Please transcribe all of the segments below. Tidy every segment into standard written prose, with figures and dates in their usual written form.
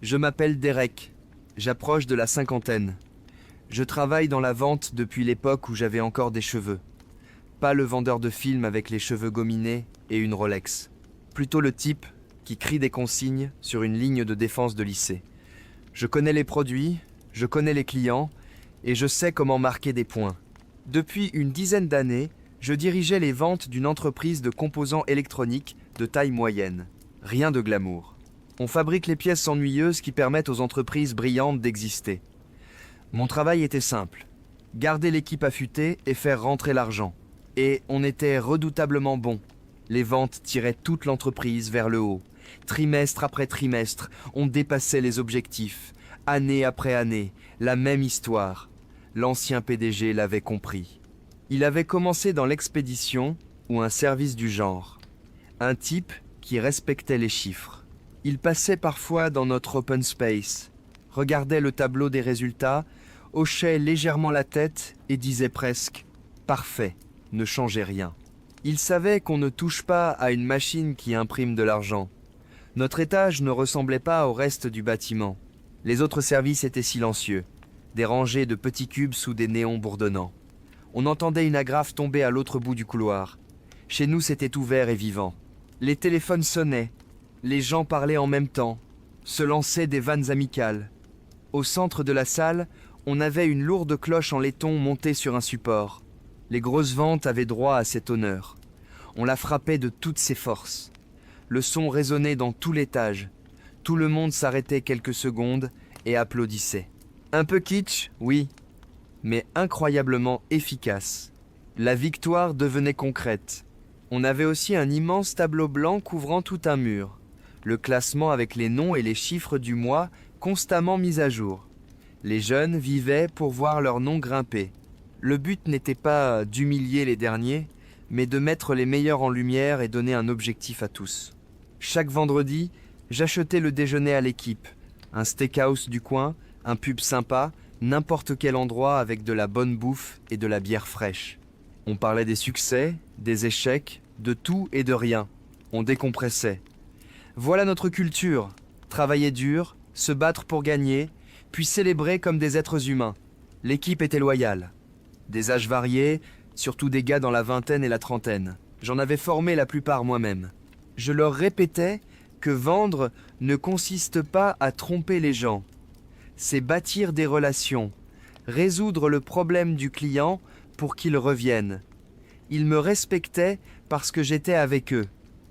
Je m'appelle Derek. J'approche de la cinquantaine. Je travaille dans la vente depuis l'époque où j'avais encore des cheveux. Pas le vendeur de films avec les cheveux gominés et une Rolex. Plutôt le type qui crie des consignes sur une ligne de défense de lycée. Je connais les produits, je connais les clients et je sais comment marquer des points. Depuis une dizaine d'années, je dirigeais les ventes d'une entreprise de composants électroniques de taille moyenne. Rien de glamour. On fabrique les pièces ennuyeuses qui permettent aux entreprises brillantes d'exister. Mon travail était simple. Garder l'équipe affûtée et faire rentrer l'argent. Et on était redoutablement bon. Les ventes tiraient toute l'entreprise vers le haut. Trimestre après trimestre, on dépassait les objectifs. Année après année, la même histoire. L'ancien PDG l'avait compris. Il avait commencé dans l'expédition ou un service du genre. Un type qui respectait les chiffres. Il passait parfois dans notre open space, regardait le tableau des résultats, hochait légèrement la tête et disait presque « Parfait, ne changez rien ». Il savait qu'on ne touche pas à une machine qui imprime de l'argent. Notre étage ne ressemblait pas au reste du bâtiment. Les autres services étaient silencieux, des rangées de petits cubes sous des néons bourdonnants. On entendait une agrafe tomber à l'autre bout du couloir. Chez nous, c'était ouvert et vivant. Les téléphones sonnaient, les gens parlaient en même temps, se lançaient des vannes amicales. Au centre de la salle, on avait une lourde cloche en laiton montée sur un support. Les grosses ventes avaient droit à cet honneur. On la frappait de toutes ses forces. Le son résonnait dans tout l'étage. Tout le monde s'arrêtait quelques secondes et applaudissait. Un peu kitsch, oui, mais incroyablement efficace. La victoire devenait concrète. On avait aussi un immense tableau blanc couvrant tout un mur. Le classement avec les noms et les chiffres du mois constamment mis à jour. Les jeunes vivaient pour voir leur nom grimper. Le but n'était pas d'humilier les derniers, mais de mettre les meilleurs en lumière et donner un objectif à tous. Chaque vendredi, j'achetais le déjeuner à l'équipe. Un steakhouse du coin, un pub sympa, n'importe quel endroit avec de la bonne bouffe et de la bière fraîche. On parlait des succès, des échecs, de tout et de rien. On décompressait. Voilà notre culture. Travailler dur, se battre pour gagner, puis célébrer comme des êtres humains. L'équipe était loyale. Des âges variés, surtout des gars dans la vingtaine et la trentaine. J'en avais formé la plupart moi-même. Je leur répétais que vendre ne consiste pas à tromper les gens. C'est bâtir des relations, résoudre le problème du client pour qu'il revienne. Ils me respectaient parce que j'étais avec eux.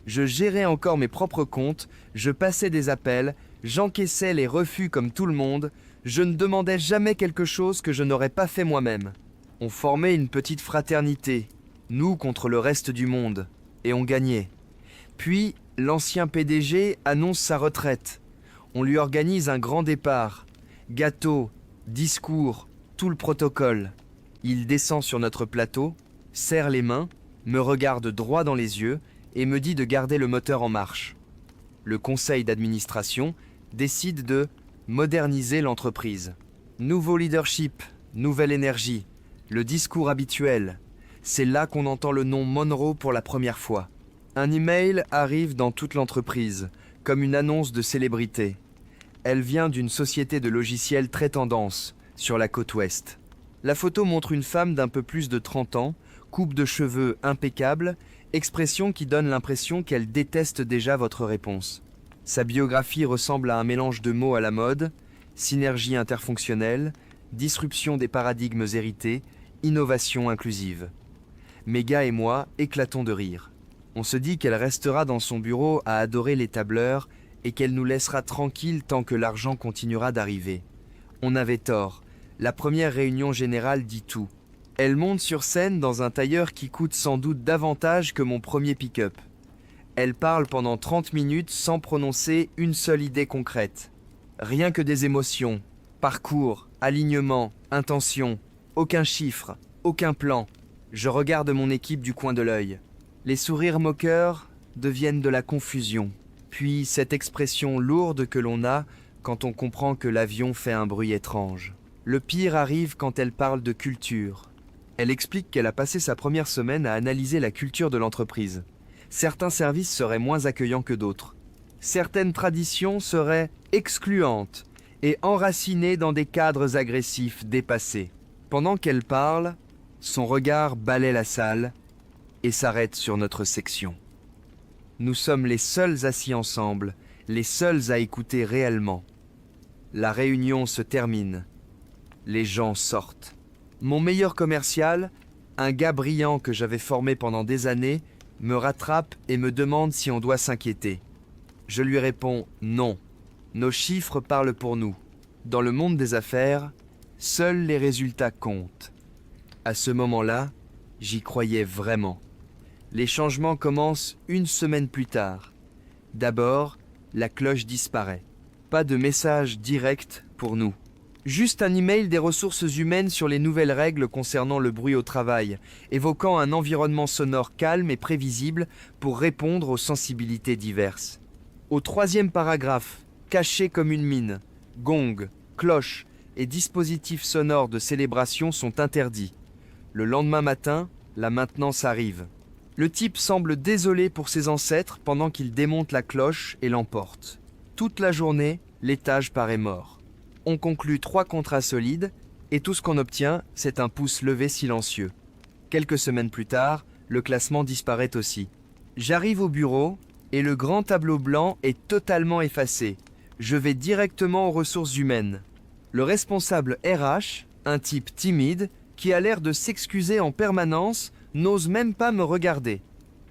Je gérais encore mes propres comptes, je passais des appels, j'encaissais les refus comme tout le monde, je ne demandais jamais quelque chose que je n'aurais pas fait moi-même. On formait une petite fraternité, nous contre le reste du monde, et on gagnait. Puis, l'ancien PDG annonce sa retraite. On lui organise un grand départ. Gâteau, discours, tout le protocole. Il descend sur notre plateau, serre les mains, me regarde droit dans les yeux et me dit de garder le moteur en marche. Le conseil d'administration décide de moderniser l'entreprise. Nouveau leadership, nouvelle énergie, le discours habituel. C'est là qu'on entend le nom Monroe pour la première fois. Un email arrive dans toute l'entreprise, comme une annonce de célébrité. Elle vient d'une société de logiciels très tendance, sur la côte ouest. La photo montre une femme d'un peu plus de 30 ans, coupe de cheveux impeccable, expression qui donne l'impression qu'elle déteste déjà votre réponse. Sa biographie ressemble à un mélange de mots à la mode, synergie interfonctionnelle, disruption des paradigmes hérités, innovation inclusive. Méga et moi éclatons de rire. On se dit qu'elle restera dans son bureau à adorer les tableurs et qu'elle nous laissera tranquilles tant que l'argent continuera d'arriver. On avait tort. La première réunion générale dit tout. Elle monte sur scène dans un tailleur qui coûte sans doute davantage que mon premier pick-up. Elle parle pendant 30 minutes sans prononcer une seule idée concrète. Rien que des émotions, parcours, alignement, intention, aucun chiffre, aucun plan. Je regarde mon équipe du coin de l'œil. Les sourires moqueurs deviennent de la confusion. Puis cette expression lourde que l'on a quand on comprend que l'avion fait un bruit étrange. Le pire arrive quand elle parle de culture. Elle explique qu'elle a passé sa première semaine à analyser la culture de l'entreprise. Certains services seraient moins accueillants que d'autres. Certaines traditions seraient excluantes et enracinées dans des cadres agressifs dépassés. Pendant qu'elle parle, son regard balaie la salle et s'arrête sur notre section. Nous sommes les seuls assis ensemble, les seuls à écouter réellement. La réunion se termine. Les gens sortent. Mon meilleur commercial, un gars brillant que j'avais formé pendant des années, me rattrape et me demande si on doit s'inquiéter. Je lui réponds non. Nos chiffres parlent pour nous. Dans le monde des affaires, seuls les résultats comptent. À ce moment-là, j'y croyais vraiment. Les changements commencent une semaine plus tard. D'abord, la cloche disparaît. Pas de message direct pour nous. Juste un email des ressources humaines sur les nouvelles règles concernant le bruit au travail, évoquant un environnement sonore calme et prévisible pour répondre aux sensibilités diverses. Au 3e paragraphe, caché comme une mine, gong, cloche et dispositifs sonores de célébration sont interdits. Le lendemain matin, la maintenance arrive. Le type semble désolé pour ses ancêtres pendant qu'il démonte la cloche et l'emporte. Toute la journée, l'étage paraît mort. On conclut 3 contrats solides et tout ce qu'on obtient, c'est un pouce levé silencieux. Quelques semaines plus tard, le classement disparaît aussi. J'arrive au bureau et le grand tableau blanc est totalement effacé. Je vais directement aux ressources humaines. Le responsable RH, un type timide, qui a l'air de s'excuser en permanence, n'ose même pas me regarder.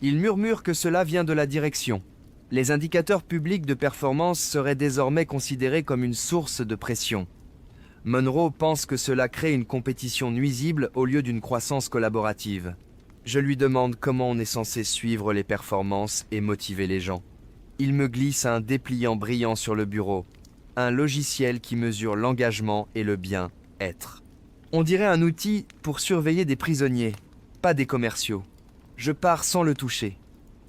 Il murmure que cela vient de la direction. Les indicateurs publics de performance seraient désormais considérés comme une source de pression. Monroe pense que cela crée une compétition nuisible au lieu d'une croissance collaborative. Je lui demande comment on est censé suivre les performances et motiver les gens. Il me glisse un dépliant brillant sur le bureau, un logiciel qui mesure l'engagement et le bien-être. On dirait un outil pour surveiller des prisonniers, pas des commerciaux. Je pars sans le toucher.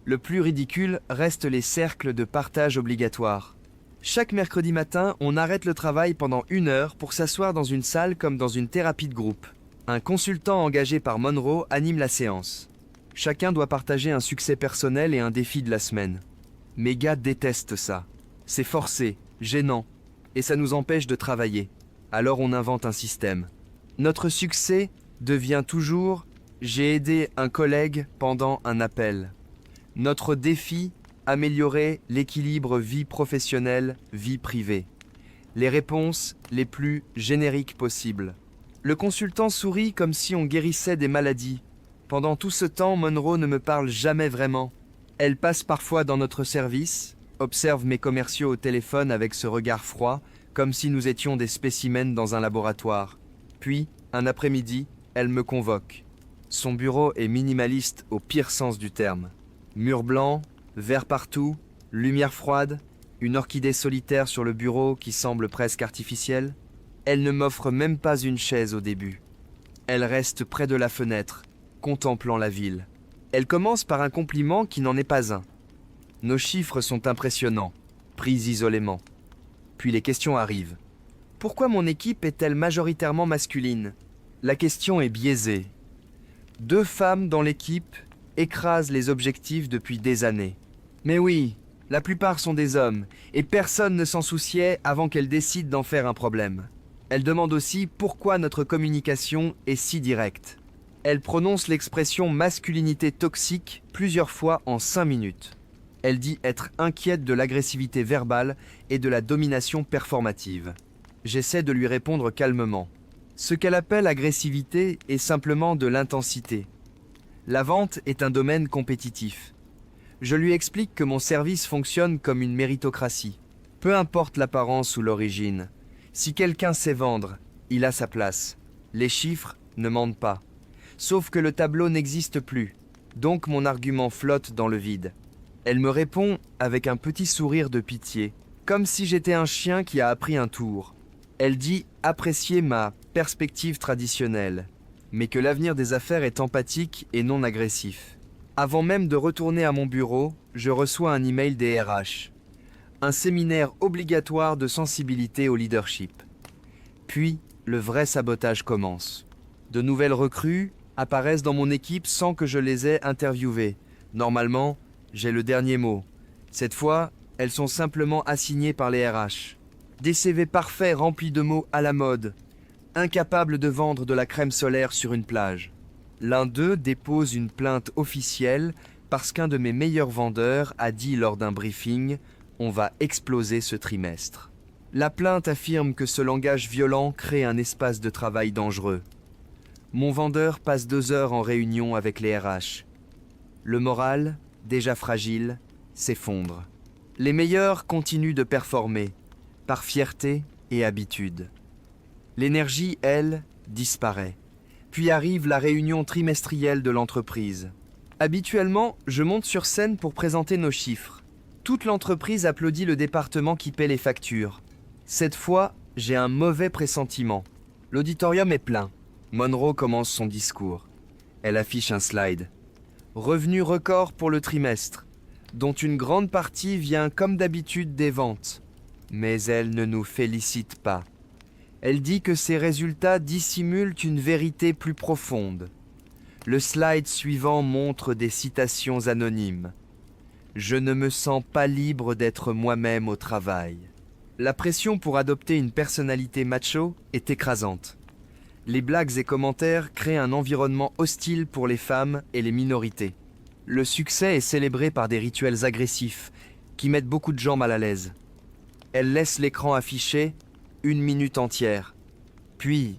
Le plus ridicule reste les cercles de partage obligatoires. Chaque mercredi matin, on arrête le travail pendant 1 heure pour s'asseoir dans une salle comme dans une thérapie de groupe. Un consultant engagé par Monroe anime la séance. Chacun doit partager un succès personnel et un défi de la semaine. Mes gars détestent ça. C'est forcé, gênant, et ça nous empêche de travailler. Alors on invente un système. Notre succès devient toujours « j'ai aidé un collègue pendant un appel ». Notre défi, améliorer l'équilibre vie professionnelle, vie privée. Les réponses les plus génériques possibles. Le consultant sourit comme si on guérissait des maladies. Pendant tout ce temps, Monroe ne me parle jamais vraiment. Elle passe parfois dans notre service, observe mes commerciaux au téléphone avec ce regard froid, comme si nous étions des spécimens dans un laboratoire. Puis, un après-midi, elle me convoque. Son bureau est minimaliste au pire sens du terme. Mur blanc, verre partout, lumière froide, une orchidée solitaire sur le bureau qui semble presque artificielle. Elle ne m'offre même pas une chaise au début. Elle reste près de la fenêtre, contemplant la ville. Elle commence par un compliment qui n'en est pas un. Nos chiffres sont impressionnants, pris isolément. Puis les questions arrivent. Pourquoi mon équipe est-elle majoritairement masculine? La question est biaisée. 2 femmes dans l'équipe écrasent les objectifs depuis des années. Mais oui, la plupart sont des hommes, et personne ne s'en souciait avant qu'elles décident d'en faire un problème. Elle demande aussi pourquoi notre communication est si directe. Elle prononce l'expression masculinité toxique plusieurs fois en 5 minutes. Elle dit être inquiète de l'agressivité verbale et de la domination performative. J'essaie de lui répondre calmement. Ce qu'elle appelle agressivité est simplement de l'intensité. La vente est un domaine compétitif. Je lui explique que mon service fonctionne comme une méritocratie. Peu importe l'apparence ou l'origine. Si quelqu'un sait vendre, il a sa place. Les chiffres ne mentent pas. Sauf que le tableau n'existe plus. Donc mon argument flotte dans le vide. Elle me répond avec un petit sourire de pitié, comme si j'étais un chien qui a appris un tour. Elle dit apprécier ma perspective traditionnelle, mais que l'avenir des affaires est empathique et non agressif. Avant même de retourner à mon bureau, je reçois un email des RH. Un séminaire obligatoire de sensibilité au leadership. Puis, le vrai sabotage commence. De nouvelles recrues apparaissent dans mon équipe sans que je les ai interviewées. Normalement, j'ai le dernier mot. Cette fois, Elles sont simplement assignées par les RH. Des CV parfaits remplis de mots à la mode, incapables de vendre de la crème solaire sur une plage. L'un d'eux dépose une plainte officielle parce qu'un de mes meilleurs vendeurs a dit lors d'un briefing « On va exploser ce trimestre ». La plainte affirme que ce langage violent crée un espace de travail dangereux. Mon vendeur passe 2 heures en réunion avec les RH. Le moral, déjà fragile, s'effondre. Les meilleurs continuent de performer, par fierté et habitude. L'énergie, elle, disparaît. Puis arrive la réunion trimestrielle de l'entreprise. Habituellement, je monte sur scène pour présenter nos chiffres. Toute l'entreprise applaudit le département qui paie les factures. Cette fois, j'ai un mauvais pressentiment. L'auditorium est plein. Monroe commence son discours. Elle affiche un slide. Revenu record pour le trimestre, dont une grande partie vient comme d'habitude des ventes. Mais elle ne nous félicite pas. Elle dit que ces résultats dissimulent une vérité plus profonde. Le slide suivant montre des citations anonymes. « Je ne me sens pas libre d'être moi-même au travail. » La pression pour adopter une personnalité macho est écrasante. Les blagues et commentaires créent un environnement hostile pour les femmes et les minorités. Le succès est célébré par des rituels agressifs qui mettent beaucoup de gens mal à l'aise. Elle laisse l'écran affiché 1 minute entière. Puis,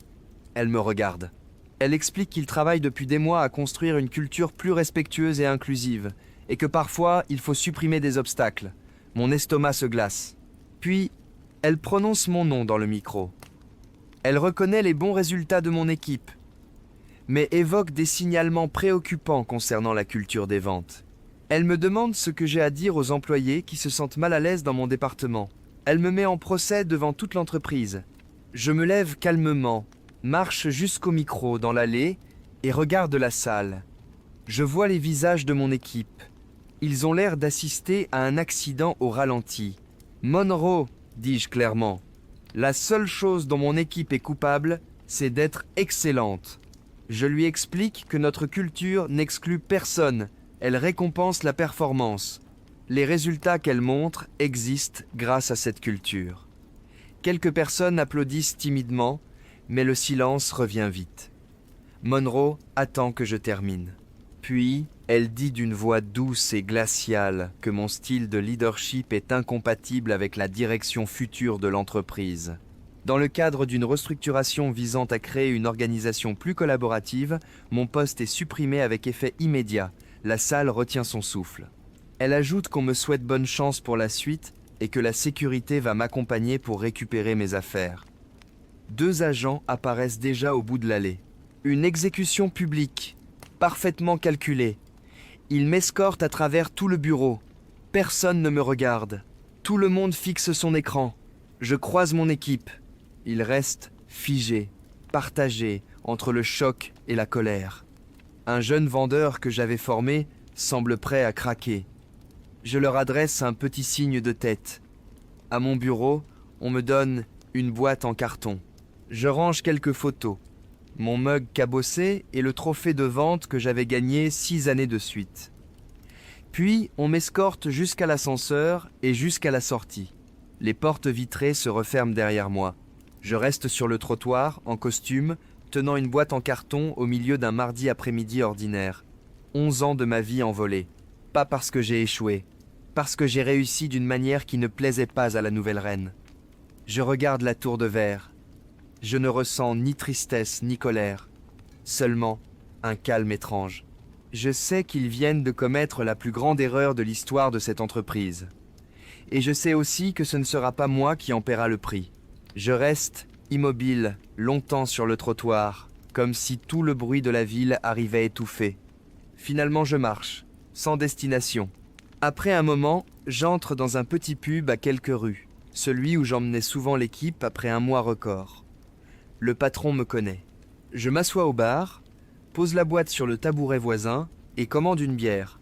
elle me regarde. Elle explique qu'il travaille depuis des mois à construire une culture plus respectueuse et inclusive, et que parfois, il faut supprimer des obstacles. Mon estomac se glace. Puis, elle prononce mon nom dans le micro. Elle reconnaît les bons résultats de mon équipe, mais évoque des signalements préoccupants concernant la culture des ventes. Elle me demande ce que j'ai à dire aux employés qui se sentent mal à l'aise dans mon département. Elle me met en procès devant toute l'entreprise. Je me lève calmement, marche jusqu'au micro dans l'allée et regarde la salle. Je vois les visages de mon équipe. Ils ont l'air d'assister à un accident au ralenti. « Monroe », dis-je clairement, « la seule chose dont mon équipe est coupable, c'est d'être excellente. » Je lui explique que notre culture n'exclut personne, elle récompense la performance. Les résultats qu'elle montre existent grâce à cette culture. Quelques personnes applaudissent timidement, mais le silence revient vite. Monroe attend que je termine. Puis, elle dit d'une voix douce et glaciale que mon style de leadership est incompatible avec la direction future de l'entreprise. Dans le cadre d'une restructuration visant à créer une organisation plus collaborative, mon poste est supprimé avec effet immédiat. La salle retient son souffle. Elle ajoute qu'on me souhaite bonne chance pour la suite et que la sécurité va m'accompagner pour récupérer mes affaires. 2 agents apparaissent déjà au bout de l'allée. Une exécution publique, parfaitement calculée. Ils m'escortent à travers tout le bureau. Personne ne me regarde. Tout le monde fixe son écran. Je croise mon équipe. Ils restent figés, partagés entre le choc et la colère. Un jeune vendeur que j'avais formé semble prêt à craquer. Je leur adresse un petit signe de tête. À mon bureau, on me donne une boîte en carton. Je range quelques photos. Mon mug cabossé et le trophée de vente que j'avais gagné 6 années de suite. Puis, on m'escorte jusqu'à l'ascenseur et jusqu'à la sortie. Les portes vitrées se referment derrière moi. Je reste sur le trottoir, en costume, tenant une boîte en carton au milieu d'un mardi après-midi ordinaire. 11 ans de ma vie envolés. Pas parce que j'ai échoué, parce que j'ai réussi d'une manière qui ne plaisait pas à la nouvelle reine. Je regarde la tour de verre. Je ne ressens ni tristesse ni colère, seulement un calme étrange. Je sais qu'ils viennent de commettre la plus grande erreur de l'histoire de cette entreprise. Et je sais aussi que ce ne sera pas moi qui en paiera le prix. Je reste immobile longtemps sur le trottoir, comme si tout le bruit de la ville arrivait étouffé. Finalement, je marche, sans destination. Après un moment, j'entre dans un petit pub à quelques rues, celui où j'emmenais souvent l'équipe après un mois record. Le patron me connaît. Je m'assois au bar, pose la boîte sur le tabouret voisin et commande une bière.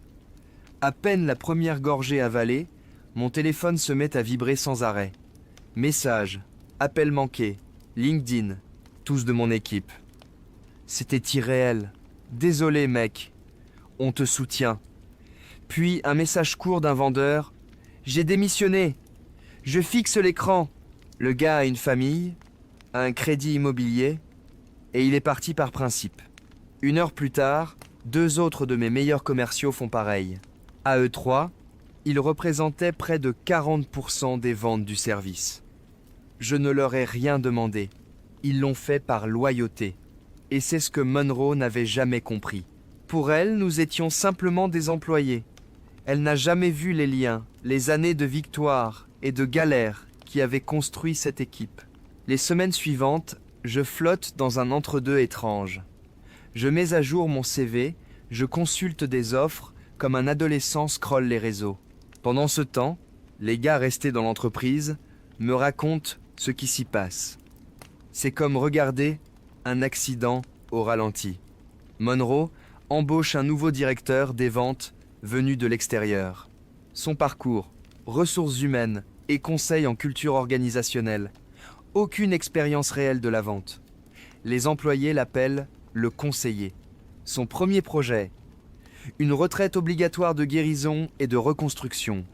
À peine la première gorgée avalée, mon téléphone se met à vibrer sans arrêt. Messages, appels manqués, LinkedIn, tous de mon équipe. C'était irréel. Désolé mec, on te soutient. Puis un message court d'un vendeur. J'ai démissionné. Je fixe l'écran. Le gars a une famille, a un crédit immobilier, et il est parti par principe. 1 heure plus tard, 2 autres de mes meilleurs commerciaux font pareil. À eux 3, ils représentaient près de 40% des ventes du service. Je ne leur ai rien demandé. Ils l'ont fait par loyauté. Et c'est ce que Monroe n'avait jamais compris. Pour elle, nous étions simplement des employés. Elle n'a jamais vu les liens, les années de victoire et de galère qui avaient construit cette équipe. Les semaines suivantes, je flotte dans un entre-deux étrange. Je mets à jour mon CV, je consulte des offres comme un adolescent scrolle les réseaux. Pendant ce temps, les gars restés dans l'entreprise me racontent ce qui s'y passe. C'est comme regarder un accident au ralenti. Monroe embauche un nouveau directeur des ventes venu de l'extérieur. Son parcours, ressources humaines et conseils en culture organisationnelle. Aucune expérience réelle de la vente. Les employés l'appellent le conseiller. Son premier projet, une retraite obligatoire de guérison et de reconstruction.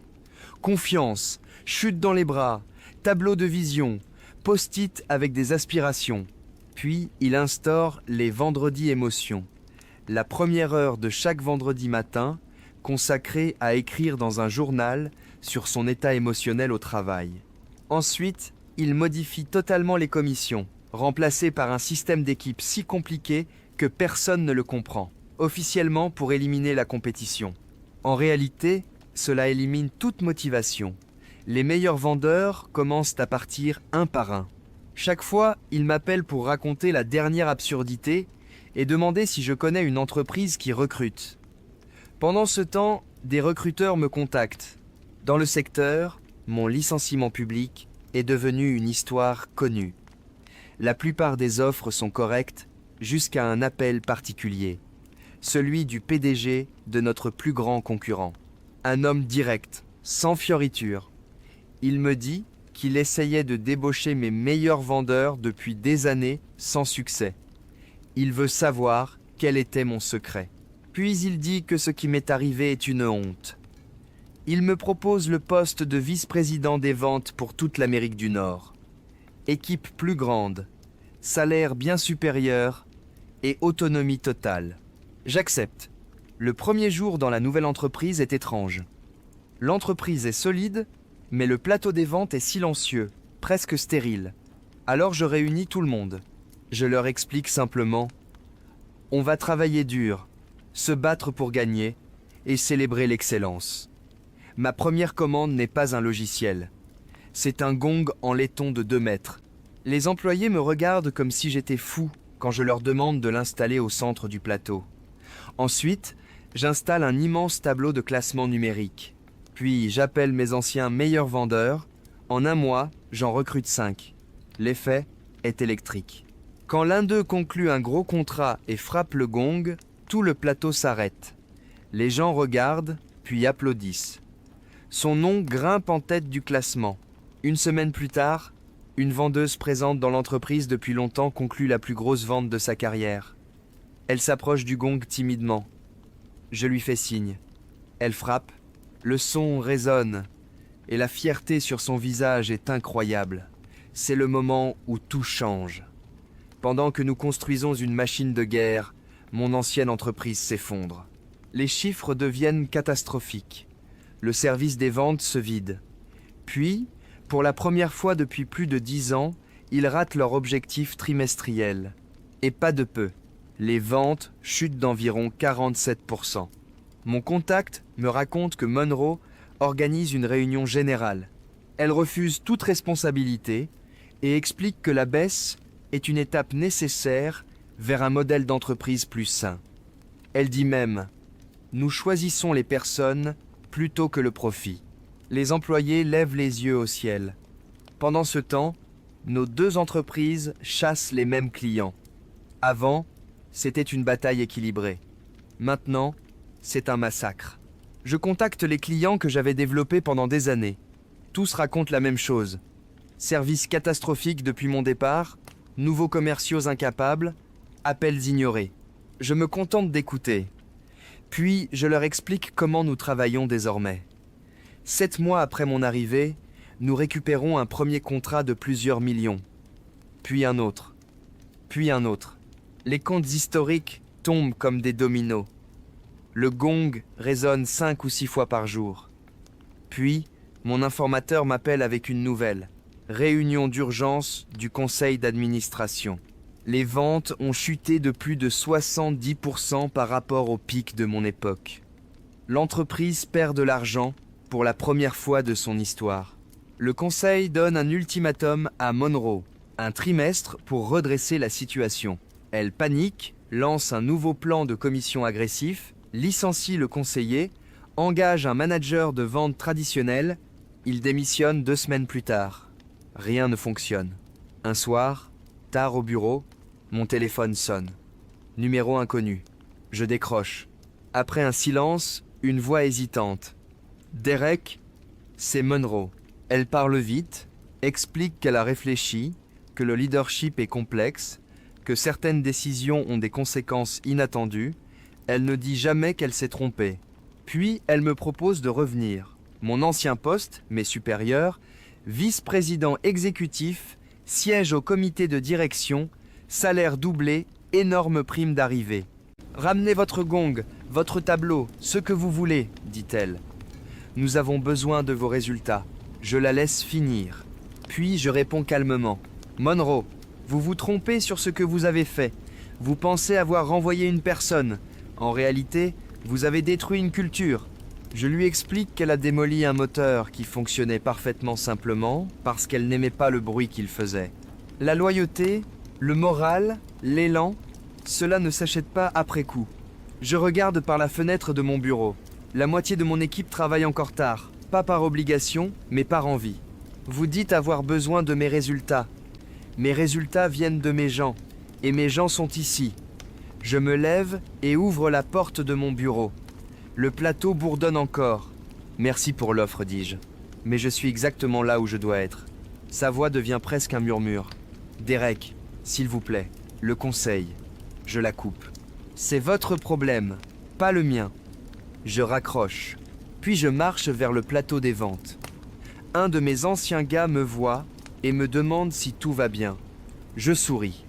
Confiance, chute dans les bras, tableau de vision, post-it avec des aspirations. Puis il instaure les vendredis émotions. La première heure de chaque vendredi matin consacrée à écrire dans un journal sur son état émotionnel au travail. Ensuite, il modifie totalement les commissions, remplacées par un système d'équipe si compliqué que personne ne le comprend, officiellement pour éliminer la compétition. En réalité, cela élimine toute motivation. Les meilleurs vendeurs commencent à partir un par un. Chaque fois, il m'appelle pour raconter la dernière absurdité et demander si je connais une entreprise qui recrute. Pendant ce temps, des recruteurs me contactent. Dans le secteur, mon licenciement public est devenu une histoire connue. La plupart des offres sont correctes jusqu'à un appel particulier, celui du PDG de notre plus grand concurrent. Un homme direct, sans fioriture. Il me dit qu'il essayait de débaucher mes meilleurs vendeurs depuis des années sans succès. Il veut savoir quel était mon secret. Puis il dit que ce qui m'est arrivé est une honte. Il me propose le poste de vice-président des ventes pour toute l'Amérique du Nord. Équipe plus grande, salaire bien supérieur et autonomie totale. J'accepte. Le premier jour dans la nouvelle entreprise est étrange. L'entreprise est solide, mais le plateau des ventes est silencieux, presque stérile. Alors je réunis tout le monde. Je leur explique simplement « On va travailler dur, se battre pour gagner et célébrer l'excellence. Ma première commande n'est pas un logiciel. C'est un gong en laiton de 2 mètres. Les employés me regardent comme si j'étais fou quand je leur demande de l'installer au centre du plateau. Ensuite, j'installe un immense tableau de classement numérique. Puis j'appelle mes anciens meilleurs vendeurs. En 1 mois, j'en recrute 5. L'effet est électrique. Quand l'un d'eux conclut un gros contrat et frappe le gong, tout le plateau s'arrête. Les gens regardent, puis applaudissent. Son nom grimpe en tête du classement. 1 semaine plus tard, une vendeuse présente dans l'entreprise depuis longtemps conclut la plus grosse vente de sa carrière. Elle s'approche du gong timidement. Je lui fais signe. Elle frappe. Le son résonne et la fierté sur son visage est incroyable. C'est le moment où tout change. Pendant que nous construisons une machine de guerre, mon ancienne entreprise s'effondre. Les chiffres deviennent catastrophiques. Le service des ventes se vide. Puis, pour la première fois depuis plus de 10 ans, ils ratent leur objectif trimestriel. Et pas de peu. Les ventes chutent d'environ 47%. Mon contact me raconte que Monroe organise une réunion générale. Elle refuse toute responsabilité et explique que la baisse est une étape nécessaire vers un modèle d'entreprise plus sain. Elle dit même « Nous choisissons les personnes plutôt que le profit ». Les employés lèvent les yeux au ciel. Pendant ce temps, nos 2 entreprises chassent les mêmes clients. Avant, c'était une bataille équilibrée. Maintenant, c'est un massacre. Je contacte les clients que j'avais développés pendant des années. Tous racontent la même chose. Service catastrophique depuis mon départ, nouveaux commerciaux incapables, appels ignorés. Je me contente d'écouter. Puis, je leur explique comment nous travaillons désormais. 7 mois après mon arrivée, nous récupérons un premier contrat de plusieurs millions. Puis un autre. Puis un autre. Les comptes historiques tombent comme des dominos. Le gong résonne 5 ou 6 fois par jour. Puis, mon informateur m'appelle avec une nouvelle. Réunion d'urgence du conseil d'administration. Les ventes ont chuté de plus de 70% par rapport au pic de mon époque. L'entreprise perd de l'argent pour la première fois de son histoire. Le conseil donne un ultimatum à Monroe, un trimestre pour redresser la situation. Elle panique, lance un nouveau plan de commission agressif, licencie le conseiller, engage un manager de vente traditionnel. Il démissionne 2 semaines plus tard. Rien ne fonctionne. Un soir, tard au bureau, mon téléphone sonne. Numéro inconnu. Je décroche. Après un silence, une voix hésitante. Derek, c'est Monroe. Elle parle vite, explique qu'elle a réfléchi, que le leadership est complexe, que certaines décisions ont des conséquences inattendues. Elle ne dit jamais qu'elle s'est trompée. Puis, elle me propose de revenir. Mon ancien poste, mes supérieurs, vice-président exécutif, siège au comité de direction, salaire doublé, énorme prime d'arrivée. Ramenez votre gong, votre tableau, ce que vous voulez, dit-elle. Nous avons besoin de vos résultats. Je la laisse finir. Puis je réponds calmement. Monroe, vous vous trompez sur ce que vous avez fait. Vous pensez avoir renvoyé une personne. En réalité, vous avez détruit une culture. Je lui explique qu'elle a démoli un moteur qui fonctionnait parfaitement simplement parce qu'elle n'aimait pas le bruit qu'il faisait. La loyauté, le moral, l'élan, cela ne s'achète pas après coup. Je regarde par la fenêtre de mon bureau. La moitié de mon équipe travaille encore tard, pas par obligation, mais par envie. Vous dites avoir besoin de mes résultats. Mes résultats viennent de mes gens, et mes gens sont ici. Je me lève et ouvre la porte de mon bureau. Le plateau bourdonne encore. Merci pour l'offre, dis-je. Mais je suis exactement là où je dois être. Sa voix devient presque un murmure. Derek, s'il vous plaît, le conseil. Je la coupe. C'est votre problème, pas le mien. Je raccroche. Puis je marche vers le plateau des ventes. Un de mes anciens gars me voit et me demande si tout va bien. Je souris.